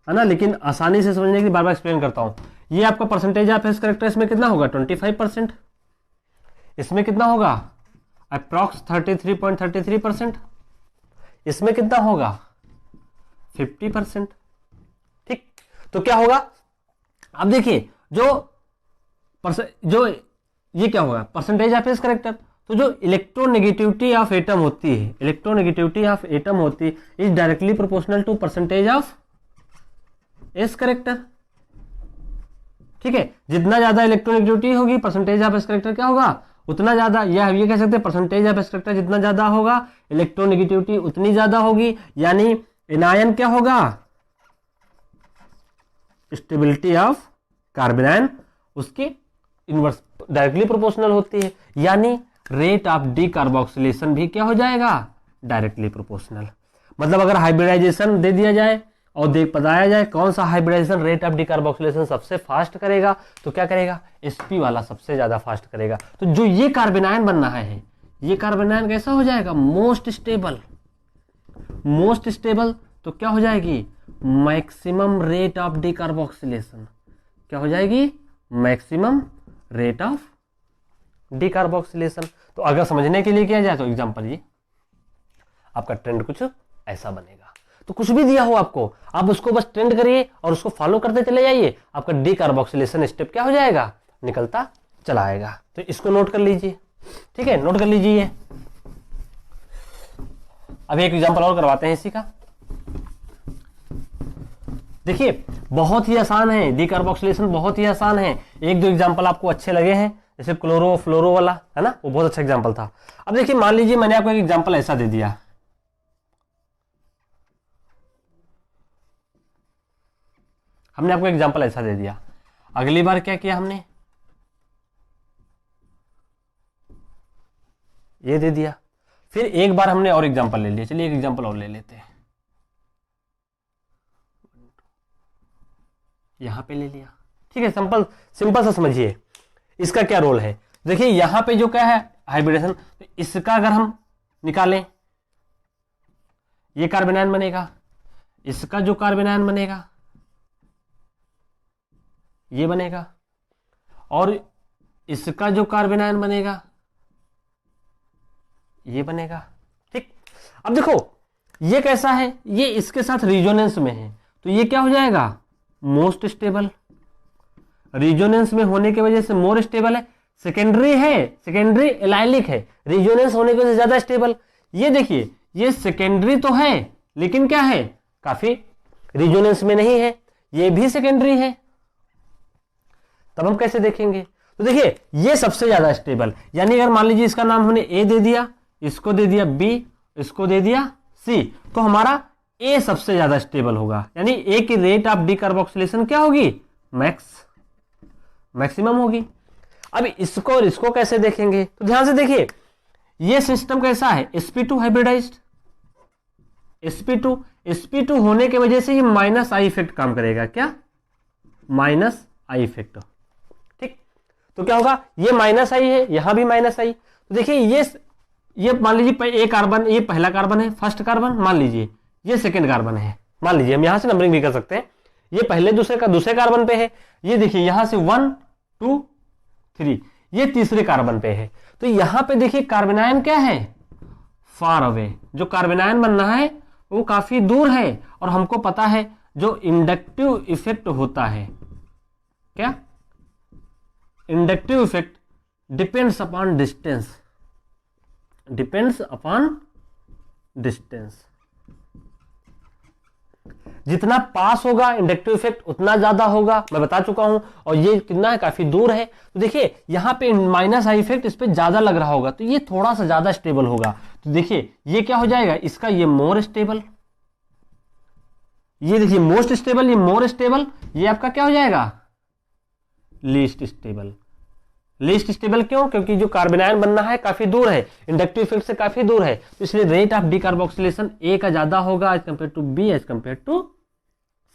Speaker 2: है ना, लेकिन आसानी से समझने के लिए बार बार एक्सप्लेन करता हूं। ये आपका परसेंटेज ऑफ एस करेक्टर, इसमें कितना होगा? 25%। इसमें कितना होगा? अप्रॉक्स 33.33%। इसमें कितना होगा 50%। ठीक, तो क्या होगा, अब देखिए जो ये क्या होगा परसेंटेज ऑफ एस करेक्टर। तो जो इलेक्ट्रोनेगेटिविटी ऑफ एटम होती है, इलेक्ट्रोनेगेटिविटी ऑफ एटम होती है is directly proportional to percentage of s character. ठीक है, जितना ज्यादा इलेक्ट्रोनेगेटिविटी होगी परसेंटेज ऑफ एस करेक्टर क्या होगा उतना ज्यादा, या ये कह सकते हैं परसेंटेज ऑफ एस करेक्टर जितना ज्यादा होगा इलेक्ट्रोनेगेटिविटी उतनी ज्यादा होगी, यानी एनायन क्या होगा स्टेबिलिटी ऑफ कार्बन उसकी इनवर्स डायरेक्टली प्रोपोर्शनल होती है, यानी रेट ऑफ डी कार्बोक्सिलेशन भी क्या हो जाएगा डायरेक्टली प्रोपोर्शनल। मतलब अगर हाइब्रिडाइजेशन दे दिया जाए और बताया जाए कौन सा हाइब्रिडाइजेशन रेट ऑफ डिकार्बोक्सिलेशन सबसे फास्ट करेगा, तो क्या करेगा sp वाला सबसे ज्यादा फास्ट करेगा। तो जो ये कार्बेनायन बनना है, ये कार्बेनायन कैसा हो जाएगा मोस्ट स्टेबल। मोस्ट स्टेबल तो क्या हो जाएगी मैक्सिमम रेट ऑफ डिकार्बोक्सिलेशन, क्या हो जाएगी मैक्सिमम रेट ऑफ डिकार्बोक्सिलेशन। तो अगर समझने के लिए किया जाए तो एग्जांपल ये आपका ट्रेंड कुछ ऐसा बनेगा। तो कुछ भी दिया हो आपको, आप उसको बस ट्रेंड करिए और उसको फॉलो करते चले जाइए, आपका डिकार्बोक्सिलेशन स्टेप क्या हो जाएगा निकलता चला आएगा। तो इसको नोट कर लीजिए, ठीक है, नोट कर लीजिए। अब एक एग्जांपल और करवाते हैं इसी का। देखिए बहुत ही आसान है, डिकार्बोक्सिलेशन बहुत ही आसान है। एक दो एग्जांपल आपको अच्छे लगे हैं, जैसे क्लोरो फ्लोरो वाला है ना, वो बहुत अच्छा एग्जांपल था। अब देखिए मान लीजिए मैंने आपको एक एग्जांपल ऐसा दे दिया, हमने आपको एग्जांपल ऐसा दे दिया, अगली बार क्या किया हमने ये दे दिया, फिर एक बार हमने और एग्जांपल ले लिया। चलिए एक एग्जांपल और ले लेते हैं, यहां पे ले लिया, ठीक है, सिंपल सिंपल सा समझिए इसका क्या रोल है। देखिए यहां पे जो क्या है हाइब्रिडेशन, तो इसका अगर हम निकालें ये कार्बेनायन बनेगा, इसका जो कार्बेनायन बनेगा ये बनेगा, और इसका जो कार्बेनायन बनेगा ये बनेगा। ठीक, अब देखो ये कैसा है, ये इसके साथ रिजोनेंस में है, तो ये क्या हो जाएगा मोस्ट स्टेबल। रिजोनेंस में होने की वजह से मोर स्टेबल है, सेकेंडरी है, सेकेंडरी एलाइलिक है, रिजोनेंस होने की वजह से ज्यादा स्टेबल। ये देखिए ये सेकेंडरी तो है लेकिन क्या है काफी रिजोनेंस में नहीं है, ये भी सेकेंडरी है, तब हम कैसे देखेंगे। तो देखिए ये सबसे ज्यादा स्टेबल, यानी अगर मान लीजिए इसका नाम हमने ए दे दिया, इसको दे दिया बी, इसको दे दिया सी, तो हमारा ए सबसे ज्यादा स्टेबल होगा, यानी ए की रेट ऑफ डिकार्बोक्सिलेशन क्या होगी मैक्सिमम होगी। अब इसको और इसको कैसे देखेंगे, तो ध्यान से देखिए ये सिस्टम कैसा है sp2 हाइब्रिडाइज्ड, sp2 होने की वजह से ये माइनस आई इफेक्ट काम करेगा, क्या माइनस आई इफेक्ट। ठीक, तो क्या होगा ये माइनस आई है, यहां भी माइनस आई, तो देखिए ये मान लीजिए ए कार्बन, ये पहला कार्बन है फर्स्ट कार्बन, मान लीजिए ये सेकेंड कार्बन है, मान लीजिए हम यहां से नंबरिंग भी कर सकते हैं, ये पहले दूसरे कार्बन पे है, ये देखिए यहां से 1 2 3 ये तीसरे कार्बन पे है, तो यहां पे देखिए कार्बेनायन क्या है फार अवे, जो कार्बेनायन बनना है वो काफी दूर है, और हमको पता है जो इंडक्टिव इफेक्ट होता है, क्या inductive effect depends upon distance, depends upon distance. जितना पास होगा इंडक्टिव इफेक्ट उतना ज्यादा होगा, मैं बता चुका हूं, और ये कितना है काफी दूर है, तो देखिए यहां पे माइनस आई इफेक्ट इस पे ज्यादा लग रहा होगा, तो ये थोड़ा सा ज्यादा स्टेबल होगा। तो देखिए ये क्या हो जाएगा इसका, ये मोर स्टेबल, ये देखिए मोस्ट स्टेबल, ये मोर स्टेबल, ये आपका क्या हो जाएगा लीस्ट स्टेबल। लीस्ट स्टेबल क्यों, क्योंकि जो कार्बेनायन बनना है काफी दूर है, इंडक्टिव इफेक्ट से काफी दूर है, तो इसलिए रेट ऑफ डिकार्बोक्सिलेशन ए का ज्यादा होगा as compare to B as compare to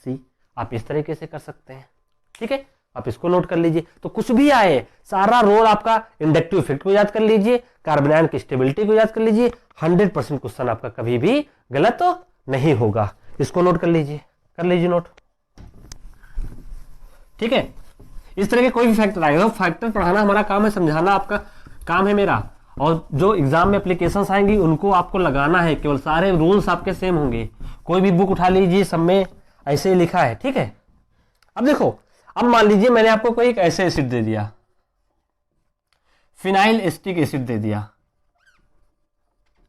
Speaker 2: C. आप इस तरीके से कर सकते हैं, ठीक है, आप इसको नोट कर लीजिए। तो कुछ भी आए सारा रोल आपका इंडक्टिव इफेक्ट को याद कर लीजिए, कार्बेनायन की स्टेबिलिटी को याद कर लीजिए, 100% क्वेश्चन आपका कभी भी गलत नहीं होगा। इसको नोट कर लीजिए नोट, ठीक है। इस तरह के कोई भी फैक्टर आएगा, तो फैक्टर पढ़ाना हमारा काम है, समझाना आपका काम है मेरा, और जो एग्जाम में एप्लीकेशंस आएंगी उनको आपको लगाना है, केवल सारे रूल्स आपके सेम होंगे। कोई भी बुक उठा लीजिए, सब में ऐसे ही लिखा है, ठीक है। अब देखो, अब मान लीजिए मैंने आपको कोई एक ऐसे एसिड दे दिया, फिनाइल एसिटिक एसिड दे दिया,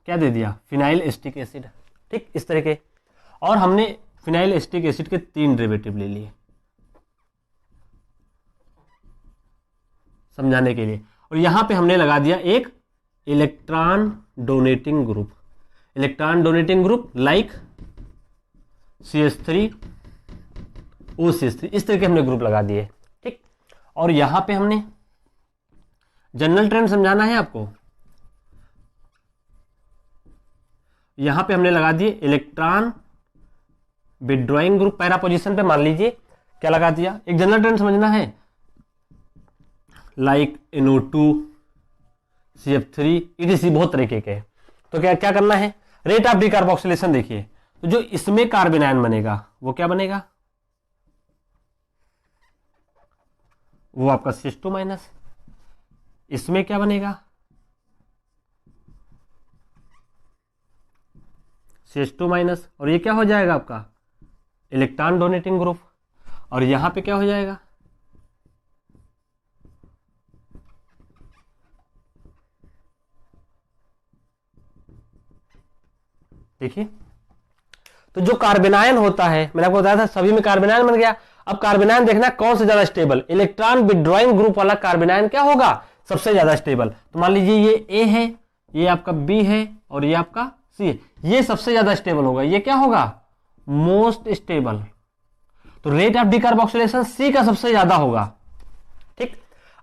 Speaker 2: क्या दे दिया, फिनाइल एसिटिक एसिड, ठीक, इस तरह के। और हमने फिनाइल एसिटिक एसिड के 3 डेरिवेटिव ले लिए समझाने के लिए, और यहां पे हमने लगा दिया एक electron donating group, electron donating group like CH3 OCH3, इस तरह के हमने ग्रुप लगा दिए, ठीक। और यहां पे हमने जनरल ट्रेंड समझाना है आपको, यहां पे हमने लगा दिए electron withdrawing group para position पे, मान लीजिए क्या लगा दिया, एक जनरल ट्रेंड समझना है लाइक NO2 CF3 ETC, बहुत तरीके के। तो क्या क्या करना है, रेट ऑफ डिकार्बोक्सिलेशन देखिए, तो जो इसमें कार्बन आयन बनेगा वो क्या बनेगा, वो आपका CH2 माइनस, इसमें क्या बनेगा CH2 माइनस, और ये क्या हो जाएगा आपका इलेक्ट्रॉन डोनेटिंग ग्रुप, और यहां पे क्या हो जाएगा, देखिए। तो जो कार्बेनायन होता है, मैंने आपको बताया था सभी में कार्बेनायन बन गया। अब कार्बेनायन देखना कौन से ज्यादा स्टेबल, इलेक्ट्रॉन विड्रॉइंग ग्रुप वाला कार्बेनायन क्या होगा, सबसे ज्यादा स्टेबल। तो मान लीजिए ये A है, ये आपका B है, और ये आपका C है, ये सबसे ज्यादा स्टेबल होगा, ये क्या होगा मोस्ट स्टेबल। तो रेट ऑफ डिकार्बोक्सिलेशन C का सबसे ज्यादा होगा, ठीक।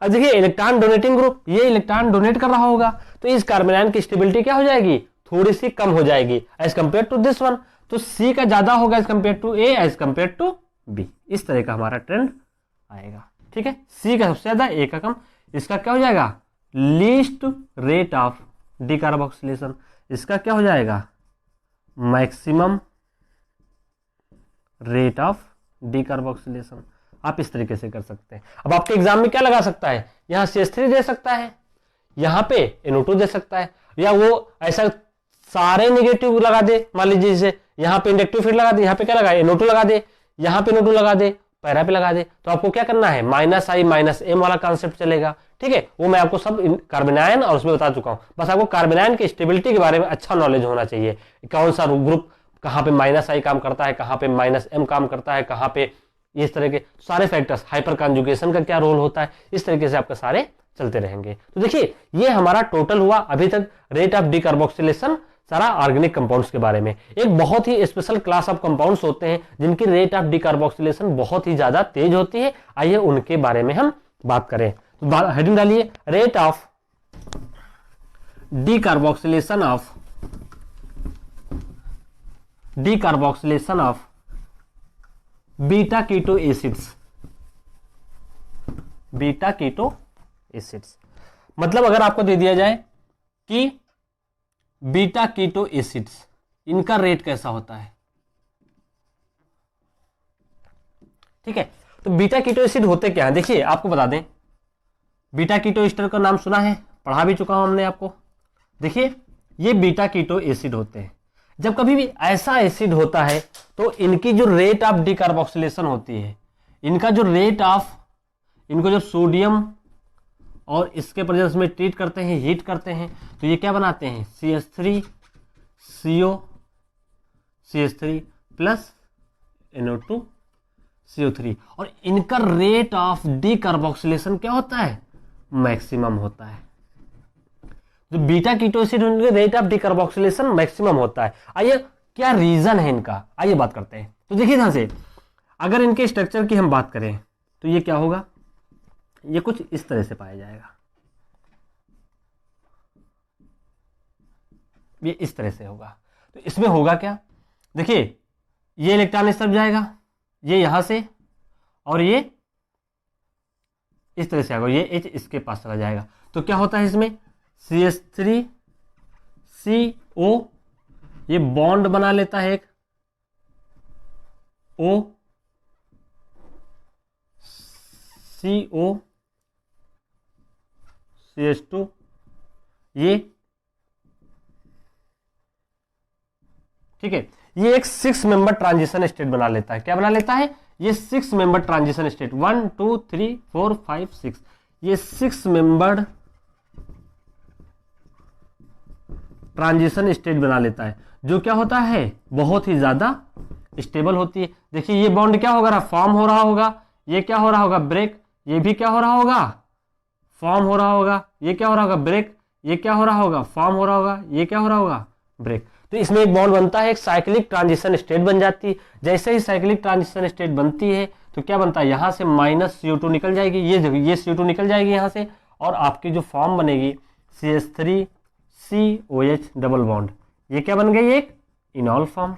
Speaker 2: अब देखिए इलेक्ट्रॉन डोनेटिंग ग्रुप, ये इलेक्ट्रॉन डोनेट कर रहा होगा, तो इस कार्बेनायन की स्टेबिलिटी क्या हो जाएगी, थोड़ी सी कम हो जाएगी as compare to this one. तो C का ज्यादा होगा as compare to A, as compare to B, इस तरह का हमारा ट्रेंड आएगा, ठीक है। C का सबसे ज्यादा, A का कम, इसका क्या हो जाएगा लीस्ट रेट ऑफ डिकार्बोक्सिलेशन, इसका क्या हो जाएगा मैक्सिमम रेट ऑफ डिकार्बोक्सिलेशन। आप इस तरीके से कर सकते हैं। अब आपके एग्जाम में क्या लगा सकता है, यहां CH3 दे सकता है, यहां पे NO2 दे सकता है, या वो ऐसा सारे नेगेटिव लगा दे, मान लीजिए जैसे यहां पे इंडक्टिव फील्ड लगा दे, यहां पे क्या लगा NO2 लगा दे, यहां पे NO2 लगा दे, पैरा पे लगा दे। तो आपको क्या करना है, -I-M वाला कॉन्सेप्ट चलेगा, ठीक है। वो मैं आपको सब कार्बेनायन और उसमें बता चुका हूं, बस आपको कार्बेनायन की स्टेबिलिटी के बारे में अच्छा नॉलेज होना चाहिए, कौन सा ग्रुप कहां पे -I काम करता है, कहां पे -M काम करता है, कहां पे इस तरह के सारे फैक्टर्स, हाइपर कॉन्जुगेशन का क्या रोल होता है, इस तरीके से आपके सारे चलते रहेंगे। तो देखिए ये हमारा टोटल हुआ अभी तक रेट ऑफ डिकार्बोक्सिलेशन, सारा ऑर्गेनिक कंपाउंड्स के बारे में। एक बहुत ही स्पेशल क्लास ऑफ कंपाउंड्स होते हैं जिनकी रेट ऑफ डिकार्बोक्सिलेशन बहुत ही ज्यादा तेज होती है, आइए उनके बारे में हम बात करें। तो हेडिंग डालिए, rate of decarboxylation of beta keto acids, beta keto acids, मतलब अगर आपको दे दिया जाए कि बीटा कीटो एसिड्स, इनका रेट कैसा होता है, ठीक है। तो बीटा कीटो एसिड होते क्या है, देखिए आपको बता दें, बीटा कीटो एस्टर का नाम सुना है, पढ़ा भी चुका हूं हमने आपको। देखिए ये बीटा कीटो एसिड होते हैं, जब कभी भी ऐसा एसिड होता है तो इनकी जो रेट ऑफ डिकार्बोक्सिलेशन होती है, इनका जो रेट ऑफ, इनको जब सोडियम और इसके प्रेजेंस में ट्रीट करते हैं, हीट करते हैं, तो ये क्या बनाते हैं CH3 CO CH3 plus NO2 CO3, और इनका रेट ऑफ डिकार्बोक्सिलेशन क्या होता है मैक्सिमम होता है। जो बीटा कीटो एसिड उनके रेट ऑफ डिकार्बोक्सिलेशन मैक्सिमम होता है। आइए क्या रीजन है इनका, आइए बात करते हैं। तो देखिए ध्यान से, अगर इनके स्ट्रक्चर की हम बात करें तो ये क्या होगा, ये कुछ इस तरह से पाया जाएगा, ये इस तरह से होगा। तो इसमें होगा क्या, देखिए ये इलेक्ट्रॉन इस तरफ जाएगा, ये यहां से, और ये इस तरह से आएगा, ये H इसके पास चला जाएगा। तो क्या होता है इसमें CH3 CO, ये बॉन्ड बना लेता है एक O CO CH2, ये, ठीक है, ये एक 6 मेंबर ट्रांजिशन स्टेट बना लेता है। क्या बना लेता है? ये 6 मेंबर ट्रांजिशन स्टेट, 1 2 3 4 5 6, ये 6 मेंबर ट्रांजिशन स्टेट बना लेता है, जो क्या होता है, बहुत ही ज्यादा स्टेबल होती है। देखिए ये बॉन्ड क्या होगा, फॉर्म हो रहा होगा, ये क्या हो रहा होगा, ब्रेक, ये भी क्या हो रहा होगा, फॉर्म हो रहा होगा, ये क्या हो रहा होगा, ब्रेक, ये क्या हो रहा होगा, फॉर्म हो रहा होगा, ये क्या हो रहा होगा, ब्रेक। तो इसमें एक बॉन्ड बनता है, एक साइक्लिक ट्रांजिशन स्टेट बन जाती है। जैसे ही साइक्लिक ट्रांजिशन स्टेट बनती है तो क्या बनता है, यहां से माइनस CO2 निकल जाएगी, ये CO2 निकल जाएगी यहां से, और आपकी जो फॉर्म बनेगी CH3COH डबल बॉन्ड, ये क्या बन गई, एक इनॉल फॉर्म।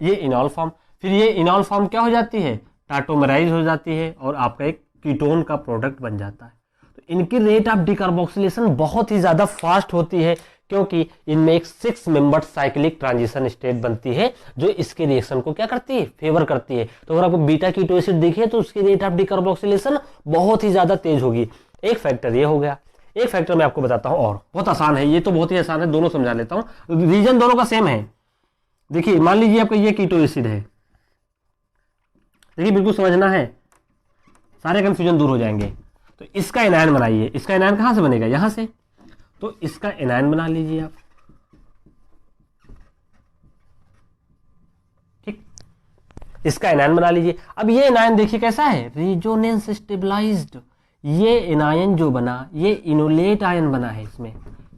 Speaker 2: ये इनॉल फॉर्म, फिर ये इनॉल फॉर्म क्या हो जाती है, टाटोमराइज हो जाती है और आपका एक कीटोन का प्रोडक्ट बन जाता है। तो इनकी रेट ऑफ डिकार्बोक्सिलेशन बहुत ही ज्यादा फास्ट होती है, क्योंकि इनमें एक 6 मेंबर साइक्लिक ट्रांजिशन स्टेट बनती है, जो इसके रिएक्शन को क्या करती है, फेवर करती है। तो अगर आपको बीटा कीटो एसिड दिखे तो उसकी रेट ऑफ डिकार्बोक्सिलेशन बहुत ही ज्यादा तेज होगी। एक फैक्टर ये हो गया। एक फैक्टर मैं आपको बताता हूं, और बहुत आसान है, ये तो बहुत ही आसान है, दोनों समझा लेता हूं। रीजन दोनों का सेम है। देखिए मान लीजिए आपका ये कीटो एसिड है, देखिए बिल्कुल समझना है, सारे कंफ्यूजन दूर हो जाएंगे। तो इसका एनायन बनाइए, इसका एनायन कहां से बनेगा, यहां से, तो इसका एनायन बना लीजिए आप, ठीक, इसका एनायन बना लीजिए। अब ये एनायन देखिए कैसा है, रेजोनेंस स्टेबलाइज्ड। ये एनायन जो बना, ये इनोलेट आयन बना है, इसमें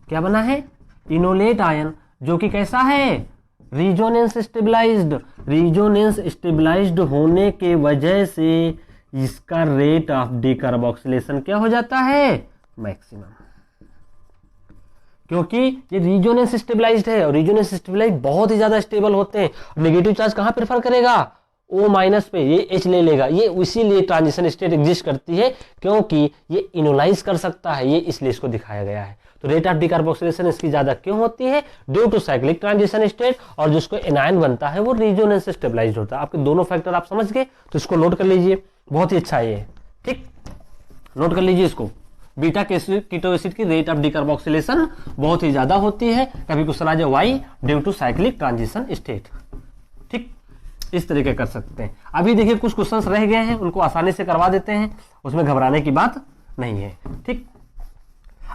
Speaker 2: क्या बना है, इनोलेट आयन, जो कि कैसा है, रेजोनेंस स्टेबलाइज्ड। रेजोनेंस स्टेबलाइज्ड होने के वजह से इसका रेट ऑफ डिकार्बोक्सिलेशन क्या हो जाता है, मैक्सिमम, क्योंकि ये रेजोनेंस स्टेबलाइज्ड है, और रेजोनेंस स्टेबलाइज्ड बहुत ही ज्यादा स्टेबल होते हैं। नेगेटिव चार्ज कहां प्रेफर करेगा, O माइनस पे, ये H ले लेगा। ये इसीलिए ट्रांजिशन स्टेट एग्जिस्ट करती है, क्योंकि ये इनोलाइज कर सकता है, ये इसलिए इसको दिखाया गया है। तो रेट ऑफ डिकार्बोक्सिलेशन इसकी ज्यादा क्यों होती है, due to cyclic transition state, और जिसको एनायन बनता है वो रेजोनेंस स्टेबलाइज्ड होता है। आपके दोनों फैक्टर आप समझ गए, तो इसको नोट कर लीजिए, बहुत ही अच्छा है ये, ठीक, नोट कर लीजिए इसको। बीटा कीटो एसिड की रेट ऑफ डिकार्बोक्सिलेशन बहुत ही ज्यादा होती है। कभी क्वेश्चन आ जाए why, due to cyclic transition state, ठीक, इस तरीके कर सकते हैं। अभी देखिए कुछ क्वेश्चंस रह गए हैं, उनको आसानी से करवा देते हैं, उसमें घबराने की बात नहीं है, ठीक।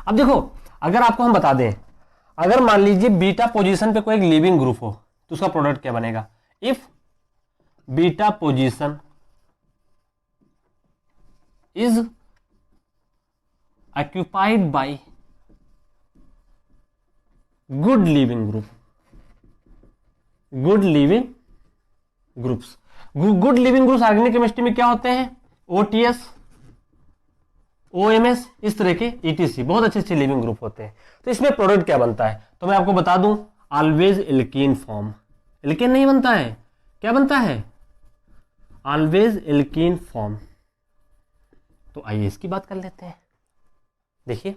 Speaker 2: अब देखो, अगर आपको हम बता दें, अगर मान लीजिए बीटा पोजीशन पे कोई एक लिविंग ग्रुप हो, तो उसका प्रोडक्ट क्या बनेगा, if beta position is occupied by good living group, good living groups, good living groups organic chemistry में क्या होते हैं, OTS, OMS, इस तरह के ETC, बहुत अच्छे अच्छे लिविंग ग्रुप होते हैं। तो इसमें प्रोडक्ट क्या बनता है, तो मैं आपको बता दूं, ऑलवेज एल्कीन फॉर्म, एल्कीन नहीं बनता है, क्या बनता है, ऑलवेज एल्कीन फॉर्म। तो आइए इसकी बात कर लेते हैं। देखिए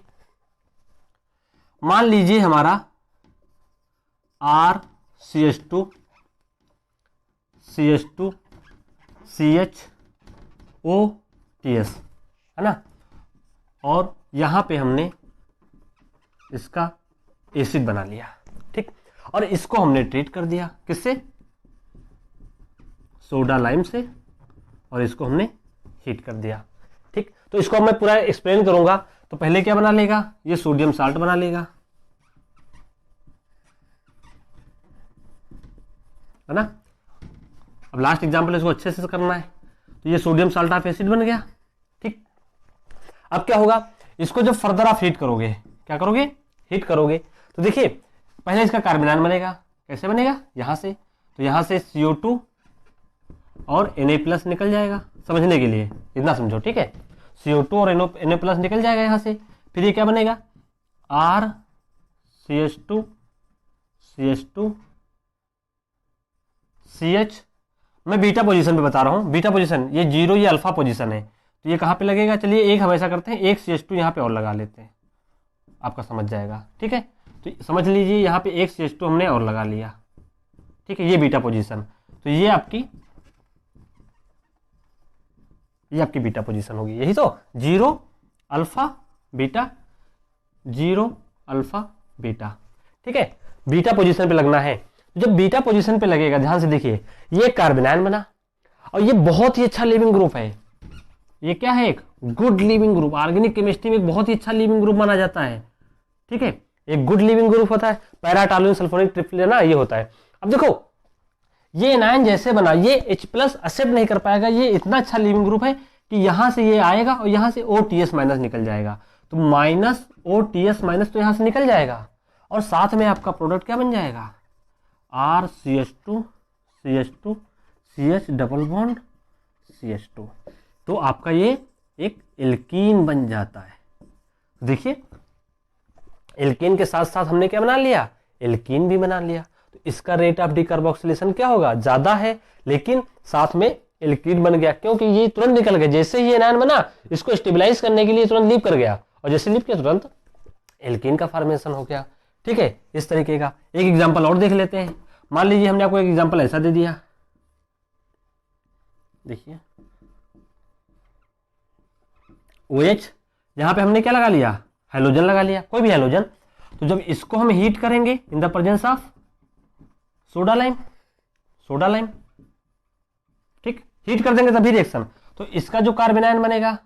Speaker 2: मान लीजिए हमारा RCH2 CHOTS है ना, और यहां पे हमने इसका एसिड बना लिया, ठीक, और इसको हमने ट्रीट कर दिया किससे, सोडा लाइम से, और इसको हमने हीट कर दिया, ठीक। तो इसको मैं पूरा एक्सप्लेन करूंगा। तो पहले क्या बना लेगा, ये सोडियम साल्ट बना लेगा, है ना। अब लास्ट एग्जांपल इसको अच्छे से करना है। तो ये सोडियम साल्ट ऑफ एसिड बन गया, ठीक। अब क्या होगा, इसको जब फर्दर आप हीट करोगे, क्या करोगे, हीट करोगे, तो देखिए पहले इसका कार्बोनाइन बनेगा, कैसे बनेगा, यहां से, तो यहां से CO2 और Na+ निकल जाएगा, समझने के लिए इतना समझो, ठीक है, CO2 और Na+ निकल जाएगा यहां से। फिर ये क्या बनेगा, RCH2 CH2 CH, मैं बीटा पोजीशन पे बता रहा हूं, बीटा पोजीशन ये 0, ये अल्फा पोजीशन है, तो ये कहां पे लगेगा, चलिए एक हम ऐसा करते हैं, एक CH2 यहां पे और लगा लेते हैं, आपका समझ जाएगा, ठीक है। तो समझ लीजिए यहां पे एक CH2 हमने और लगा लिया, ठीक है, ये बीटा पोजीशन, तो ये आपकी बीटा पोजीशन होगी, यही तो 0 अल्फा बीटा, 0 अल्फा बीटा, ठीक है, बीटा पोजीशन पे लगना है। जब बीटा पोजीशन पे लगेगा, ध्यान से देखिए, ये कार्बोनाइन बना और ये बहुत ही अच्छा लिविंग ग्रुप है। ये क्या है? एक good leaving group. Organic chemistry में एक बहुत ही अच्छा लिविंग ग्रुप माना जाता है, ठीक है, एक गुड लिविंग ग्रुप होता है। पैरा टॉलुइन सल्फोनिक ट्रिपल ना, ये होता है। अब देखो ये एनायन जैसे बना, ये H प्लस एक्सेप्ट नहीं कर पाएगा, ये इतना अच्छा लिविंग ग्रुप है कि यहां से ये आएगा और यहां से OTS माइनस निकल जाएगा, तो माइनस OTS माइनस तो यहां से निकल जाएगा और साथ में आपका प्रोडक्ट क्या बन जाएगा? RCH2 CH2 CH double bond CH2, तो आपका ये एक एल्कीन बन जाता है। देखिए एल्कीन के साथ साथ हमने क्या बना लिया? एल्कीन भी बना लिया। तो इसका रेट ऑफ डिकार्बोक्सिलेशन क्या होगा? ज्यादा है, लेकिन साथ में एल्कीन बन गया, क्योंकि ये तुरंत निकल गया। जैसे ही एनायन बना, इसको स्टेबलाइज करने के लिए तुरंत लीव कर गया और जैसे लीव किया तुरंत एल्कीन का फॉर्मेशन हो गया, ठीक है, इस तरीके का। एक एग्जांपल और देख लेते हैं। मान लीजिए हमने आपको एक एग्जांपल ऐसा दे दिया, देखिए OH, यहां पे हमने क्या लगा लिया? हाइड्रोजन लगा लिया, कोई भी हाइड्रोजन। तो जब इसको हम हीट करेंगे in the presence of soda lime, ठीक, हीट कर देंगे तभी रिएक्शन, तो इसका जो कार्बोनाइन बनेगा,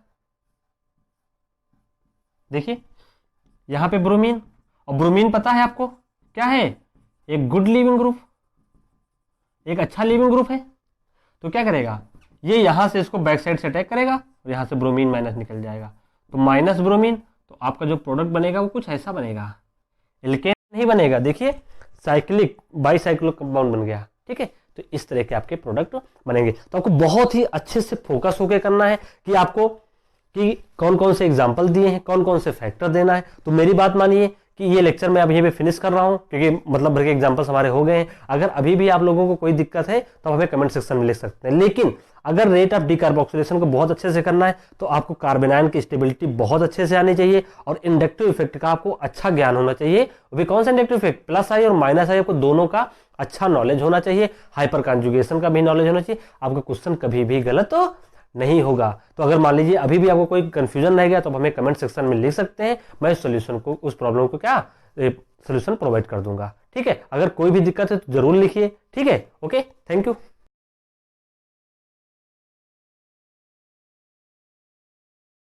Speaker 2: देखिए यहां पे ब्रोमीन, और ब्रोमीन पता है आपको क्या है? एक गुड लिविंग ग्रुप, एक अच्छा लिविंग ग्रुप है। तो क्या करेगा? ये यहां से इसको बैक साइड से अटैक करेगा और यहां से ब्रोमीन माइनस निकल जाएगा, तो माइनस ब्रोमीन, तो आपका जो प्रोडक्ट बनेगा वो कुछ ऐसा बनेगा, एल्केन नहीं बनेगा। देखिए साइक्लिक बाईसाइक्लिक कंपाउंड बन गया, ठीक है। तो इस तरह के आपके प्रोडक्ट बनेंगे। तो आपको बहुत ही अच्छे से फोकस होकर करना है कि आपको कि कौन कौन से एग्जाम्पल दिए हैं, कौन कौन से फैक्टर देना है। तो मेरी बात मानिए कि ये लेक्चर मैं अब यहीं पे फिनिश कर रहा हूं, क्योंकि मतलब भर के एग्जाम्पल्स हमारे हो गए हैं। अगर अभी भी आप लोगों को कोई दिक्कत है तो हमें कमेंट सेक्शन में लिख सकते हैं। लेकिन अगर रेट ऑफ डिकार्बोक्सिलेशन को बहुत अच्छे से करना है तो आपको कार्बोनाइन की स्टेबिलिटी बहुत अच्छे से आनी चाहिए और इंडक्टिव इफेक्ट का आपको अच्छा ज्ञान होना चाहिए। वे कौन सा इंडक्टिव इफेक्ट, प्लस आई और माइनस आई, आपको दोनों का अच्छा नॉलेज होना चाहिए। हाइपर कॉन्जुगेशन का भी नॉलेज होना चाहिए। आपका क्वेश्चन कभी भी गलत नहीं होगा। तो अगर मान लीजिए अभी भी आपको कोई कंफ्यूजन रह गया तो हमें कमेंट सेक्शन में लिख सकते हैं। मैं सॉल्यूशन को, उस प्रॉब्लम को क्या सॉल्यूशन प्रोवाइड कर दूंगा, ठीक है। अगर कोई भी दिक्कत है तो जरूर लिखिए, ठीक है। Okay, thank you.